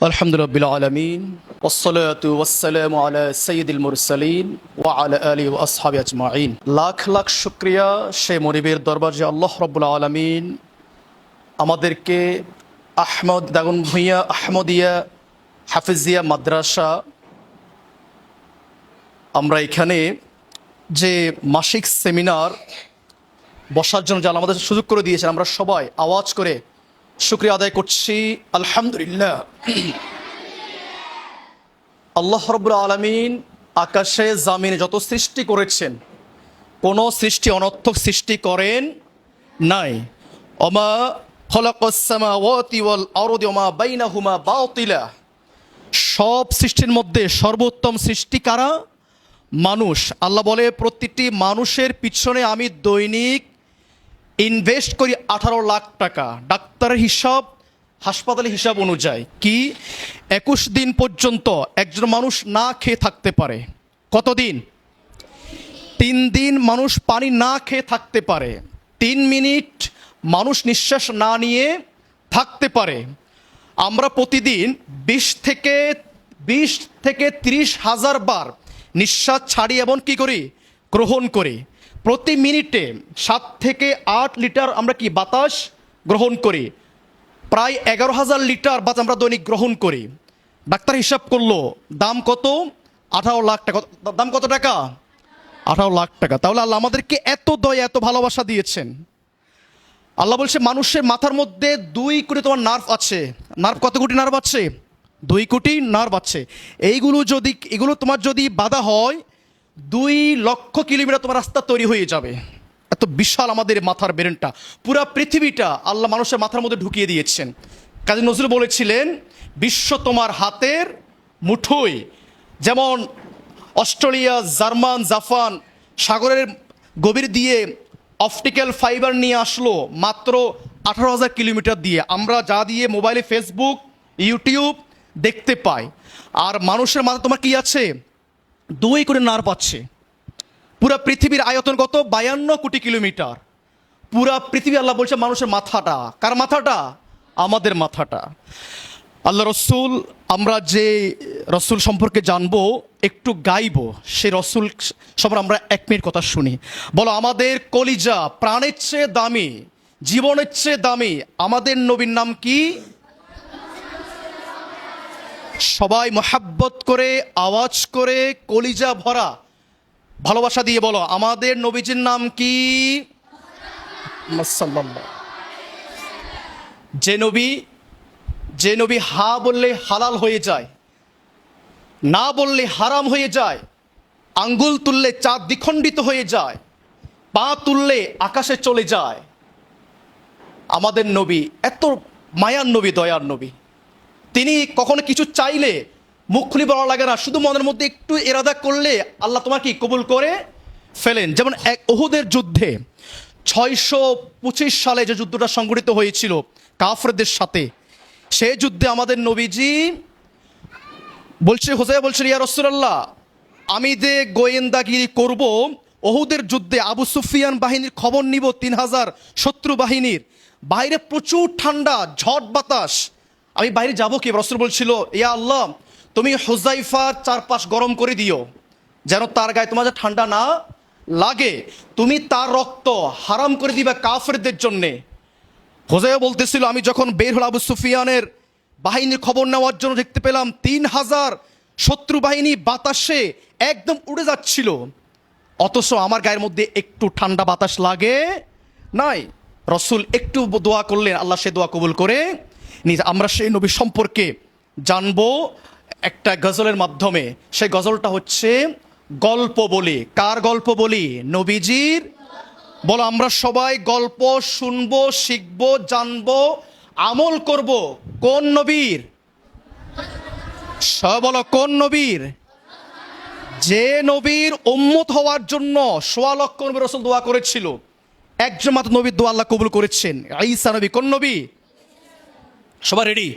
আলহামদুলিল্লাহ রাব্বিল আলামিন ওয়াসসালাতু ওয়াসসালামু আলা সাইয়্যিদিল মুরসালিন ওয়া আলা আলিহি ওয়া আসহাবিহি আজমাইন। লাখ লাখ শুকরিয়া সেই মনিবের দরবার যে আল্লাহ রাব্বুল আলামিন আমাদেরকে আহমদ দাগন ভূঁইয়া আহমদিয়া হাফিজিয়া মাদ্রাসা, আমরা এখানে যে মাসিক সেমিনার বসার জন্য যা আমাদের সুযোগ করে দিয়েছেন, আমরা সবাই আওয়াজ করে শুকরিয়া আদায় করছি আলহামদুলিল্লাহ। আল্লাহ রাব্বুল আলামিন আকাশে জামিনে যত সৃষ্টি করেছেন, কোনো সৃষ্টি অনর্থক সৃষ্টি করেন নাই। ওমা খালাকাস সামাওয়াতি ওয়াল আরদি ওমা বাইনাহুমা বাতিলা। সব সৃষ্টির মধ্যে সর্বোত্তম সৃষ্টি কারা? মানুষ। আল্লাহ বলে, প্রতিটি মানুষের পিছনে আমি দৈনিক ইনভেস্ট করি 18 লাখ টাকা। ডাক্তারের হিসাব, হাসপাতালের হিসাব অনুযায়ী কি 21 দিন পর্যন্ত একজন মানুষ না খেয়ে থাকতে পারে। কতদিন? 3 দিন মানুষ পানি না খেয়ে থাকতে পারে। 3 মিনিট মানুষ নিঃশ্বাস না নিয়ে থাকতে পারে। আমরা প্রতিদিন 20 থেকে 30 হাজার বার নিঃশ্বাস ছাড়ি এবং কি করি? গ্রহণ করি। প্রতি মিনিটে 7 থেকে 8 লিটার আমরা কি বাতাস গ্রহণ করি। প্রায় 11,000 লিটার বাতাস আমরা দৈনিক গ্রহণ করি। ডাক্তার হিসাব করলো দাম কত? 18 লাখ টাকা। দাম কত টাকা? 18 লাখ টাকা। তাহলে আল্লাহ আমাদেরকে এত দয়া, এত ভালোবাসা দিয়েছেন। আল্লাহ বলছে, মানুষের মাথার মধ্যে 2 কোটি তোমার নার্ভ আছে। নার্ভ কত কোটি নার্ভ আছে? 2 কোটি নার্ভ আছে। এগুলো তোমার যদি বাধা হয়, 2 লক্ষ কিলোমিটার তোমার রাস্তা তৈরি হয়ে যাবে। এত বিশাল আমাদের মাথার ব্রেনটা। পুরা পৃথিবীটা আল্লাহ মানুষের মাথার মধ্যে ঢুকিয়ে দিয়েছেন। কাজী নজরুল বলেছিলেন, বিশ্ব তোমার হাতের মুঠোয়। যেমন অস্ট্রেলিয়া, জার্মান, জাপান সাগরের গভীর দিয়ে অপটিক্যাল ফাইবার নিয়ে আসলো মাত্র 18,000 কিলোমিটার দিয়ে। আমরা যা দিয়ে মোবাইলে ফেসবুক, ইউটিউব দেখতে পাই। আর মানুষের মাথা তোমার কি আছে? 2 কোটি নার্ভ আছে। পুরা পৃথিবীর আয়তন কত? 52 কোটি কিলোমিটার। পুরা পৃথিবী আল্লাহ বলছে মানুষের মাথাটা। কার মাথাটা? আমাদের মাথাটা। আল্লাহ রসুল, আমরা যে রসুল সম্পর্কে জানবো, একটু গাইবো, সে রসুল সম্পর্কে আমরা 1 মিনিট কথা শুনি। বলো, আমাদের কলিজা প্রাণের চেয়ে দামি, জীবনের চেয়ে দামি আমাদের নবীর নাম কি? সবাই মোহাব্বত করে, আওয়াজ করে, কলিজা ভরা ভালোবাসা দিয়ে বলো, আমাদের নবীজির নাম কি? যে নবী হা বললে হালাল হয়ে যায়, না বললে হারাম হয়ে যায়, আঙ্গুল তুললে চাঁদ দ্বিখণ্ডিত হয়ে যায়, পা তুললে আকাশে চলে যায়। আমাদের নবী এত মায়ার নবী, দয়ার নবী। তিনি কখনো কিছু চাইলে মুখ খুলে বলা লাগে না, শুধু মনের মধ্যে একটু ইরাদা করলে আল্লাহ তোমার কি কবুল করে ফেলেন। যেমন এক উহুদের যুদ্ধে 625 সালে যে যুদ্ধটা সংঘটিত হয়েছিল কাফেরদের সাথে, সেই যুদ্ধে আমাদের নবীজি বলছে, হোসাইয়া বলছেন, ইয়া রাসূলুল্লাহ, আমি যে গোয়েন্দাগিরি করব, উহুদের যুদ্ধে আবু সুফিয়ান বাহিনীর খবর নিব, 3000 শত্রু বাহিনীর। বাইরে প্রচুর ঠান্ডা, ঝড় বাতাস, আমি বাইরে যাবো কি? রাসূল বলছিল, ইয়া আল্লাহ, তুমি হুযাইফার চারপাশ গরম করে দিও, যেন তার গায়ে তোমার ঠান্ডা না লাগে। তুমি তার রক্ত হারাম করে দিবা কাফেরদের জন্যে। হুযাইফা বলতেছিল, আমি যখন বের হলাম আবু সুফিয়ানের বাহিনীর খবর নেওয়ার জন্য, দেখতে পেলাম 3000 শত্রু বাহিনী বাতাসে একদম উড়ে যাচ্ছিল, অথচ আমার গায়ের মধ্যে একটু ঠান্ডা বাতাস লাগে নাই। রাসূল একটু দোয়া করলেন, আল্লাহ সে দোয়া কবুল করে নিজ। আমরা সেই নবী সম্পর্কে জানবো একটা গজলের মাধ্যমে। সেই গজলটা হচ্ছে গল্প বলি। কার গল্প বলি? নবীজির। বলো, আমরা সবাই গল্প শুনবো, শিখবো, জানবো, আমল করব। কোন নবীর? বলো, কোন নবীর? যে নবীর উম্মত হওয়ার জন্য 1.25 লক্ষ নবী রাসূল দোয়া করেছিল, একজন মাত্র নবীর দোয়া আল্লাহ কবুল করেছেন, ঈসা নবী। কোন নবী? সবাই রেডি?